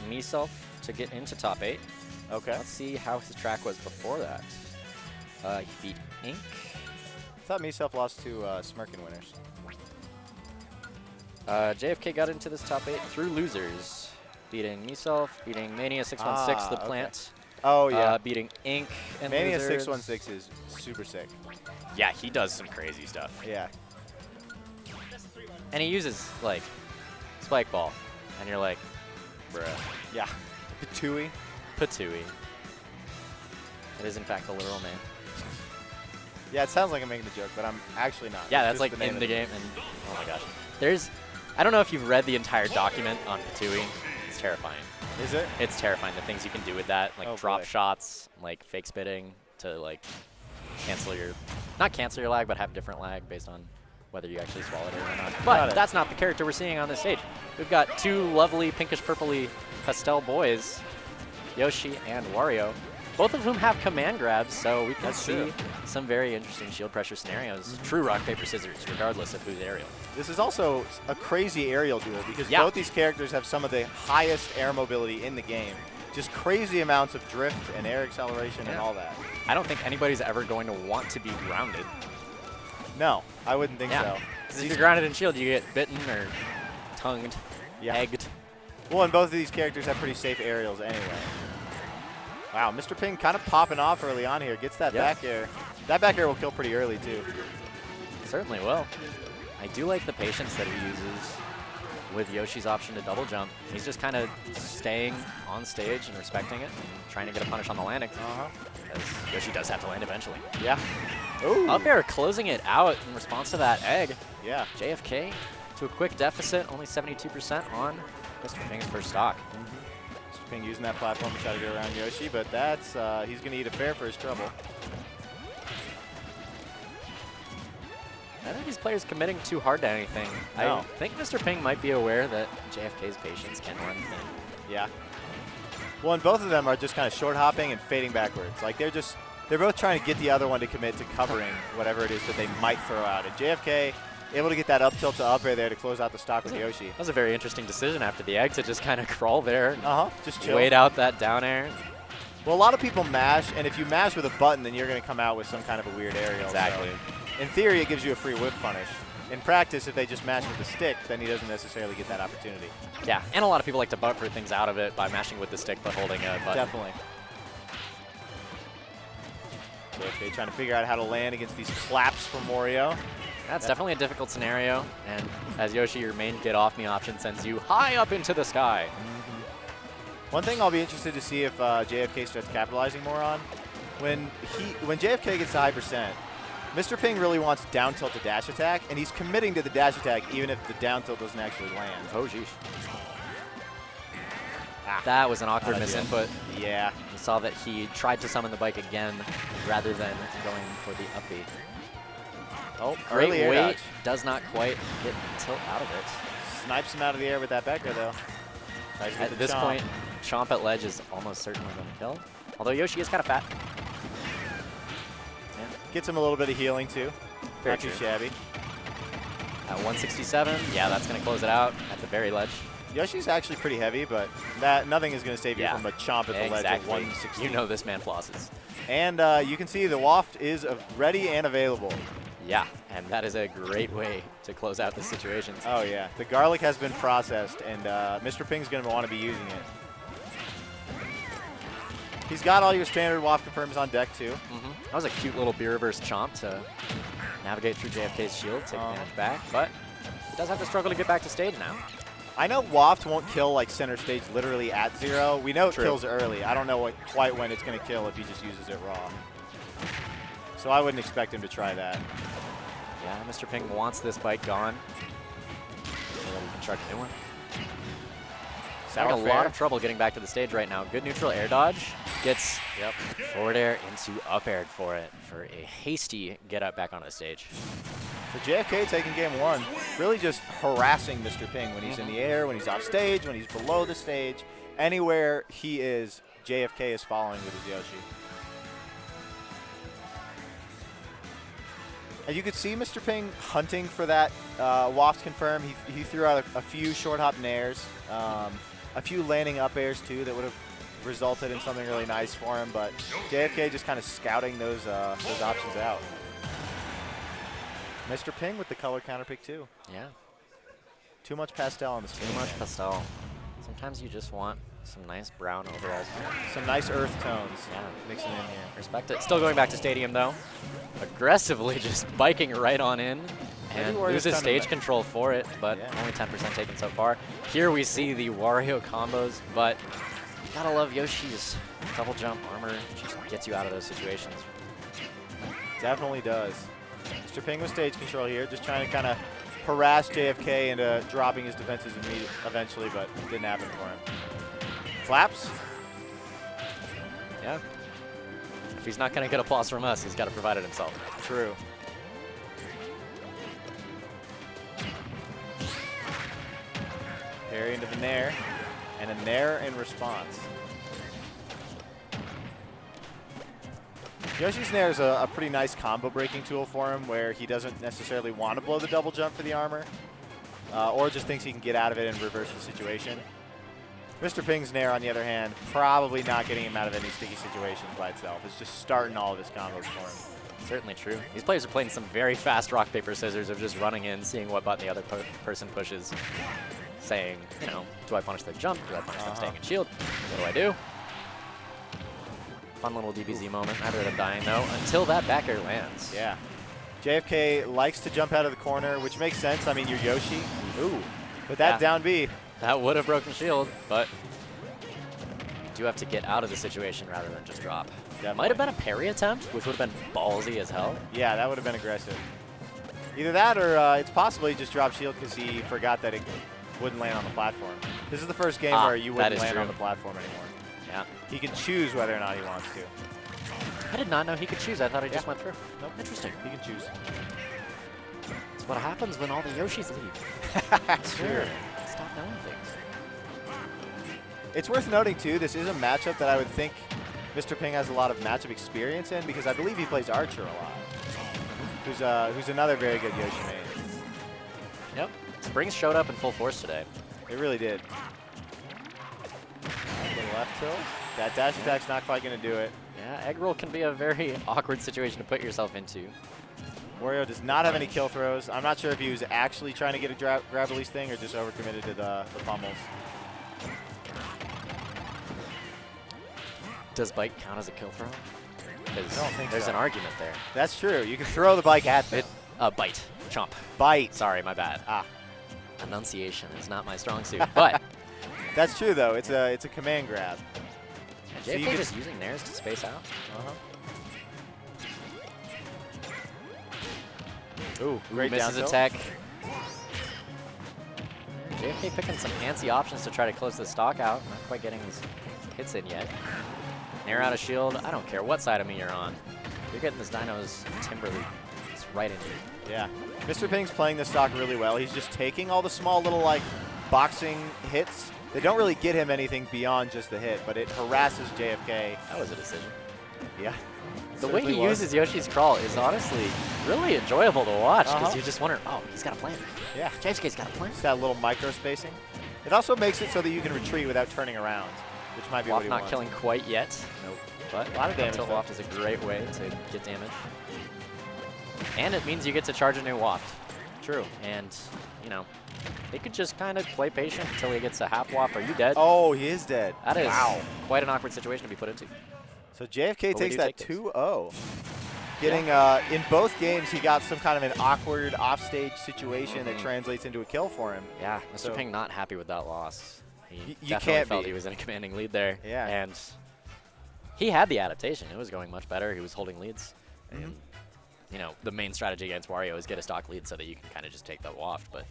Myself to get into top 8. Okay. Let's see how his track was before that. He beat Ink. I thought Myself lost to Smirkin Winners. JFK got into this top 8 through losers, beating Myself, beating Mania 616, the okay. plant. Oh, yeah. Beating Ink and Mania losers. 616 is super sick. Yeah, he does some crazy stuff. Yeah. And he uses, like, Spike Ball. And you're like, bruh. Yeah. Patui. Patui. It is, in fact, the literal name. Yeah, it sounds like I'm making a joke, but I'm actually not. Yeah, It's that's just like name in of the game. And oh my gosh. There's, I don't know if you've read the entire document on Patui. It's terrifying. Is it? It's terrifying, the things you can do with that. Like Oh, drop boy. shots, like fake spitting to like cancel your, not cancel your lag, but have different lag based on whether you actually swallowed it or not. But that's not the character we're seeing on this stage. We've got two lovely pinkish purpley pastel boys, Yoshi and Wario, both of whom have command grabs, so we can see some very interesting shield pressure scenarios. True rock, paper, scissors, regardless of who's aerial. This is also a crazy aerial duel because both these characters have some of the highest air mobility in the game. Just crazy amounts of drift and air acceleration and all that. I don't think anybody's ever going to want to be grounded. No, I wouldn't think so. Because if you're grounded in shield, you get bitten or tongued, egged. Well, and both of these characters have pretty safe aerials anyway. Wow, Mr. Ping kind of popping off early on here. Gets that back air. That back air will kill pretty early, too. Certainly will. I do like the patience that he uses with Yoshi's option to double jump. He's just kind of staying on stage and respecting it, and trying to get a punish on the landing. Because Yoshi does have to land eventually. Yeah. Ooh. Up air closing it out in response to that egg. Yeah. JFK to a quick deficit, only 72% on Mr. Ping's first stock. Mr. Ping using that platform to try to get around Yoshi, but that's he's going to eat a fare for his trouble. I don't think these players committing too hard to anything. No. I think Mr. Ping might be aware that JFK's patience can run thin. Yeah. Well, and both of them are just kind of short hopping and fading backwards. Like they're both trying to get the other one to commit to covering whatever it is that they might throw out. And JFK able to get that up tilt to up air there to close out the stock with Yoshi. That was a very interesting decision after the egg to just kind of crawl there. Just chill. Wait out that down air. Well, a lot of people mash, and if you mash with a button, then you're going to come out with some kind of a weird aerial. Exactly. So in theory, it gives you a free whip punish. In practice, if they just mash with the stick, then he doesn't necessarily get that opportunity. Yeah, and a lot of people like to buffer things out of it by mashing with the stick but holding a button. Definitely. JFK trying to figure out how to land against these claps from Wario. That's definitely a difficult scenario, and as Yoshi, your main get off me option sends you high up into the sky. One thing I'll be interested to see if JFK starts capitalizing more on, when JFK gets to high percent, Mr. Ping really wants down tilt to dash attack, and he's committing to the dash attack even if the down tilt doesn't actually land. Oh, geez. That was an awkward misinput. Yeah. You saw that he tried to summon the bike again rather than going for the upbeat. Oh, great early air weight. dodge. Does not quite get the tilt out of it. Snipes him out of the air with that back air, though. Nice At this point, chomp at ledge is almost certainly going to kill. Although Yoshi is kind of fat. Yeah. Gets him a little bit of healing, too. Very Not too true. shabby. At 167, yeah, that's going to close it out at the very ledge. Yoshi's actually pretty heavy, but nothing is going to save you from a chomp at the ledge at 160. You know this man flosses. And you can see the waft is ready and available. Yeah, and that is a great way to close out the situations. Oh, yeah. The garlic has been processed, and Mr. Ping's going to want to be using it. He's got all your standard waft confirms on deck, too. That was a cute little beer reverse chomp to navigate through JFK's shield, take advantage back, but he does have to struggle to get back to stage now. I know waft won't kill like center stage literally at 0. We know it kills early. I don't know quite when it's going to kill if he just uses it raw. So I wouldn't expect him to try that. Yeah, Mr. Ping wants this bike gone so that he can chuck a new one. Having a lot of trouble getting back to the stage right now. Good neutral air dodge. Gets forward air into up air for it for a hasty get up back onto the stage. So JFK taking game 1, really just harassing Mr. Ping when he's in the air, when he's off stage, when he's below the stage. Anywhere he is, JFK is following with his Yoshi. And you could see Mr. Ping hunting for that waft confirm. He threw out a few short hop nairs. a few landing up airs too that would have resulted in something really nice for him, but JFK just kind of scouting those options out. Mr. Ping with the color counter pick too. Yeah. Too much pastel on the screen. Too much pastel. Sometimes you just want some nice brown overalls. Some nice earth tones. Yeah. Mixing in here. Respect it. Still going back to Stadium, though. Aggressively just biking right on in. And loses stage control for it, but only 10% taken so far. Here we see the Wario combos, but you gotta love Yoshi's double jump armor. Just gets you out of those situations. Definitely does. Mr. Ping with stage control here, just trying to kind of harass JFK into dropping his defenses eventually, but it didn't happen for him. Flaps? Yeah. If he's not going to get applause from us, he's got to provide it himself. True. Parry into the nair, and a nair in response. Yoshi's nair is a pretty nice combo breaking tool for him where he doesn't necessarily want to blow the double jump for the armor, or just thinks he can get out of it and reverse the situation. Mr. Ping's nair, on the other hand, probably not getting him out of any sticky situations by itself. It's just starting all of his combos for him. Certainly true. These players are playing some very fast rock, paper, scissors of just running in, seeing what button the other person pushes, saying, you know, do I punish their jump? Do I punish them staying in shield? What do I do? Fun little DBZ moment. Neither of them dying, though, until that back air lands. Yeah. JFK likes to jump out of the corner, which makes sense. I mean, you're Yoshi. Ooh. But that down B. That would have broken shield, but you do have to get out of the situation rather than just drop. Definitely. Might have been a parry attempt, which would have been ballsy as hell. Yeah, that would have been aggressive. Either that or it's possible he just dropped shield because he forgot that it wouldn't land on the platform. This is the first game where you wouldn't land on the platform anymore. Yeah. He can choose whether or not he wants to. I did not know he could choose. I thought he just went through. Nope. Interesting. He can choose. It's what happens when all the Yoshis leave. Sure. Stop knowing things. It's worth noting, too, this is a matchup that I would think Mr. Ping has a lot of matchup experience in because I believe he plays Archer a lot, who's another very good Yoshi main. Yep. Springs showed up in full force today. It really did. Little left tilt. That dash attack's not quite going to do it. Yeah, egg roll can be a very awkward situation to put yourself into. Wario does not have any kill throws. I'm not sure if he was actually trying to get a grab release thing or just overcommitted to the pummels. Does bike count as a kill throw? I don't think there's so. an argument there. That's true. You can throw the bike at them. Bite. Chomp. Bite. Sorry, my bad. Ah. Enunciation is not my strong suit, but that's true though. It's a command grab. JFK so just using nairs to space out. Ooh, great misses attack. JFK picking some fancy options to try to close the stock out. Not quite getting his hits in yet. Nair out of shield. I don't care what side of me you're on. You're getting this Dino's Timberly. It's right into you. Yeah. Mr. Ping's playing this stock really well. He's just taking all the small little like boxing hits. They don't really get him anything beyond just the hit, but it harasses JFK. That was a decision. Yeah. The way he uses Yoshi's crawl is honestly really enjoyable to watch because you just wonder, oh, he's got a plan. Yeah. JFK's got a plan. It's that little micro spacing. It also makes it so that you can retreat without turning around, which might be what he wants. Not killing quite yet. Nope. But a lot of damage. Tilt waft is a great way to get damage. And it means you get to charge a new waft. True. And, you know, they could just kind of play patient until he gets a half waft. Are you dead? Oh, he is dead. That is quite an awkward situation to be put into. So JFK takes that 2-0. Getting, in both games, he got some kind of an awkward offstage situation that translates into a kill for him. Yeah, Mr. Ping not happy with that loss. He you definitely can't felt he was in a commanding lead there. Yeah. And he had the adaptation. It was going much better. He was holding leads. And, you know, the main strategy against Wario is get a stock lead so that you can kind of just take that waft. But